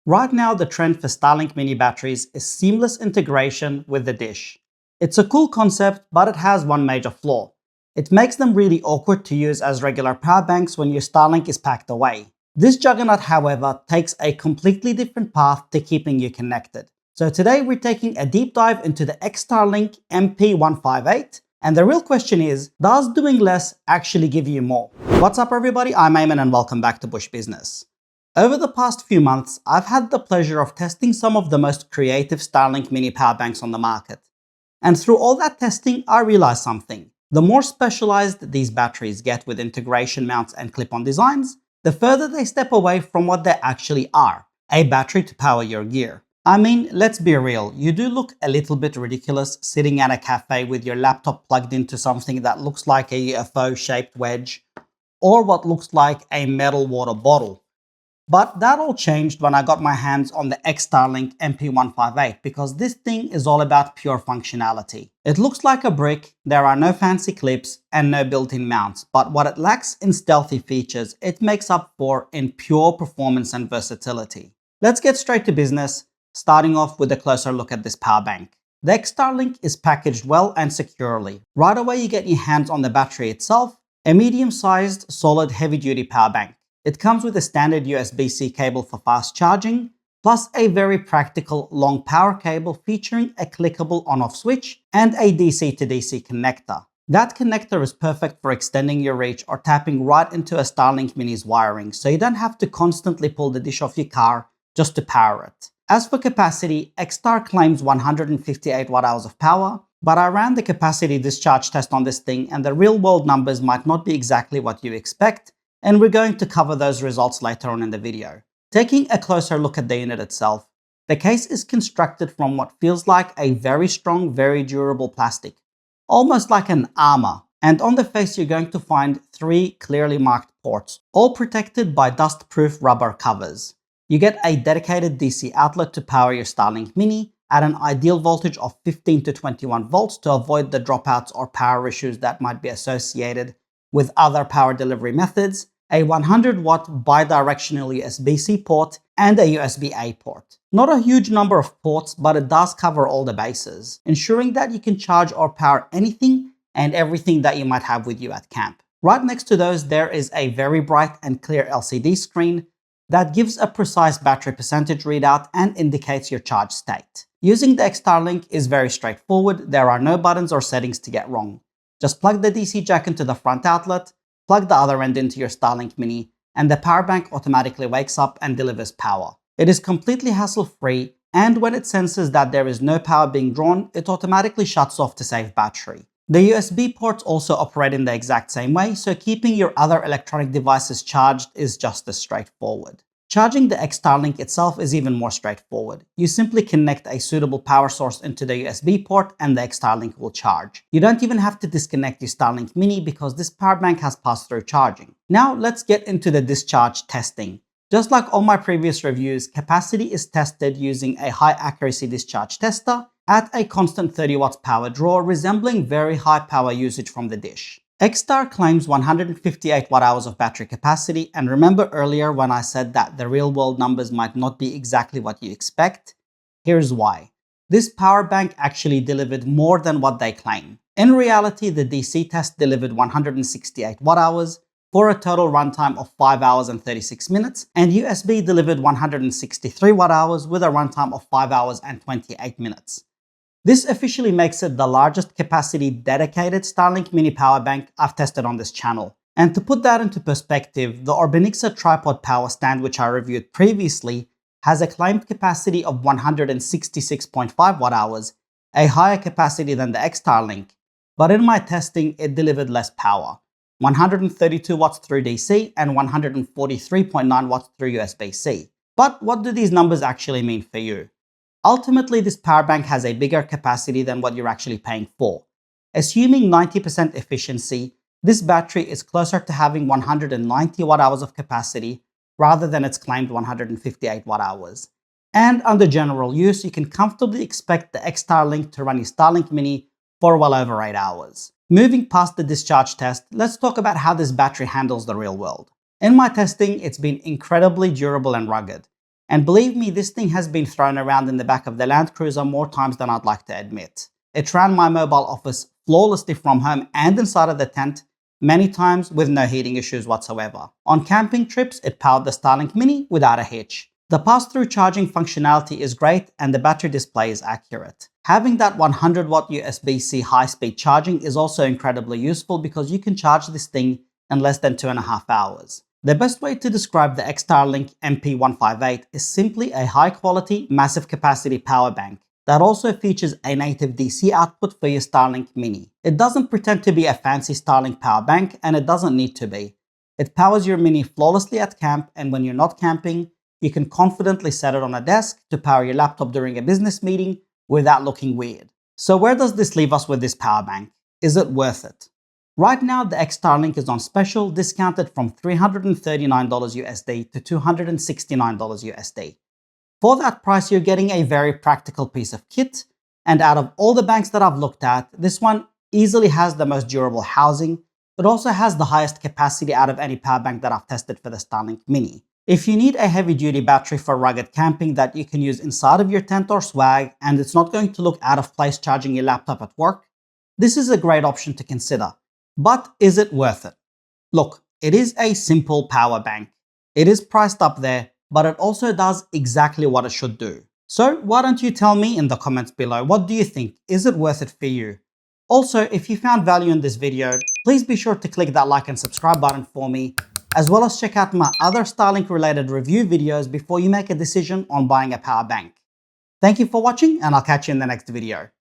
Right now, the trend for Starlink Mini batteries is seamless integration with the dish. It's a cool concept, but it has one major flaw. It makes them really awkward to use as regular power banks when your Starlink is packed away. This juggernaut, however, takes a completely different path to keeping you connected. So today we're taking a deep dive into the Starlink MP158, and the real question is, does doing less actually give you more? What's up everybody, I'm Ayman and welcome back to Bush Business. Over the past few months, I've had the pleasure of testing some of the most creative Starlink Mini power banks on the market. And through all that testing, I realized something. The more specialized these batteries get with integration mounts and clip-on designs, the further they step away from what they actually are, a battery to power your gear. I mean, let's be real, you do look a little bit ridiculous sitting at a cafe with your laptop plugged into something that looks like a UFO-shaped wedge, or what looks like a metal water bottle. But that all changed when I got my hands on the Starlink MP158 because this thing is all about pure functionality. It looks like a brick, there are no fancy clips and no built-in mounts, but what it lacks in stealthy features, it makes up for in pure performance and versatility. Let's get straight to business, starting off with a closer look at this power bank. The Starlink is packaged well and securely. Right away you get your hands on the battery itself, a medium-sized, solid, heavy-duty power bank. It comes with a standard USB-C cable for fast charging, plus a very practical long power cable featuring a clickable on-off switch and a DC to DC connector. That connector is perfect for extending your reach or tapping right into a Starlink Mini's wiring, so you don't have to constantly pull the dish off your car just to power it. As for capacity, XTAR claims 158 watt-hours of power, but I ran the capacity discharge test on this thing and the real-world numbers might not be exactly what you expect, and we're going to cover those results later on in the video. Taking a closer look at the unit itself, the case is constructed from what feels like a very strong, very durable plastic, almost like an armor, and on the face you're going to find 3 clearly marked ports, all protected by dust-proof rubber covers. You get a dedicated DC outlet to power your Starlink Mini at an ideal voltage of 15 to 21 volts to avoid the dropouts or power issues that might be associated with other power delivery methods, a 100 watt bidirectional USB-C port, and a USB-A port. Not a huge number of ports, but it does cover all the bases, ensuring that you can charge or power anything and everything that you might have with you at camp. Right next to those, there is a very bright and clear LCD screen that gives a precise battery percentage readout and indicates your charge state. Using the Starlink is very straightforward, there are no buttons or settings to get wrong. Just plug the DC jack into the front outlet, plug the other end into your Starlink Mini, and the power bank automatically wakes up and delivers power. It is completely hassle-free, and when it senses that there is no power being drawn, it automatically shuts off to save battery. The USB ports also operate in the exact same way, so keeping your other electronic devices charged is just as straightforward. Charging the Starlink itself is even more straightforward. You simply connect a suitable power source into the USB port and the Starlink will charge. You don't even have to disconnect your Starlink Mini because this power bank has pass-through charging. Now let's get into the discharge testing. Just like all my previous reviews, capacity is tested using a high accuracy discharge tester at a constant 30 watts power draw, resembling very high power usage from the dish. XTAR claims 158 watt-hours of battery capacity, and remember earlier when I said that the real-world numbers might not be exactly what you expect? Here's why. This power bank actually delivered more than what they claim. In reality, the DC test delivered 168 watt-hours for a total runtime of 5 hours and 36 minutes, and USB delivered 163 watt-hours with a runtime of 5 hours and 28 minutes. This officially makes it the largest capacity dedicated Starlink Mini power bank I've tested on this channel. And to put that into perspective, the Orbinixa tripod power stand, which I reviewed previously, has a claimed capacity of 166.5 watt-hours, a higher capacity than the Starlink. But in my testing, it delivered less power, 132 watts through DC and 143.9 watts through USB-C. But what do these numbers actually mean for you? Ultimately, this power bank has a bigger capacity than what you're actually paying for. Assuming 90% efficiency, this battery is closer to having 190 watt-hours of capacity rather than its claimed 158 watt-hours. And under general use, you can comfortably expect the Starlink to run your Starlink Mini for well over 8 hours. Moving past the discharge test, let's talk about how this battery handles the real world. In my testing, it's been incredibly durable and rugged. And believe me, this thing has been thrown around in the back of the Land Cruiser more times than I'd like to admit. It ran my mobile office flawlessly from home and inside of the tent, many times with no heating issues whatsoever. On camping trips, it powered the Starlink Mini without a hitch. The pass-through charging functionality is great and the battery display is accurate. Having that 100 watt USB-C high-speed charging is also incredibly useful because you can charge this thing in less than 2.5 hours. The best way to describe the Starlink MP158 is simply a high-quality, massive capacity power bank that also features a native DC output for your Starlink Mini. It doesn't pretend to be a fancy Starlink power bank, and it doesn't need to be. It powers your Mini flawlessly at camp, and when you're not camping, you can confidently set it on a desk to power your laptop during a business meeting without looking weird. So where does this leave us with this power bank? Is it worth it? Right now, the Starlink is on special, discounted from $339 USD to $269 USD. For that price, you're getting a very practical piece of kit, and out of all the banks that I've looked at, this one easily has the most durable housing. It also has the highest capacity out of any power bank that I've tested for the Starlink Mini. If you need a heavy-duty battery for rugged camping that you can use inside of your tent or swag, and it's not going to look out of place charging your laptop at work, this is a great option to consider. But is it worth it? Look, it is a simple power bank. It is priced up there, but it also does exactly what it should do. So why don't you tell me in the comments below, what do you think? Is it worth it for you? Also, if you found value in this video, please be sure to click that like and subscribe button for me, as well as check out my other Starlink related review videos before you make a decision on buying a power bank. Thank you for watching, and I'll catch you in the next video.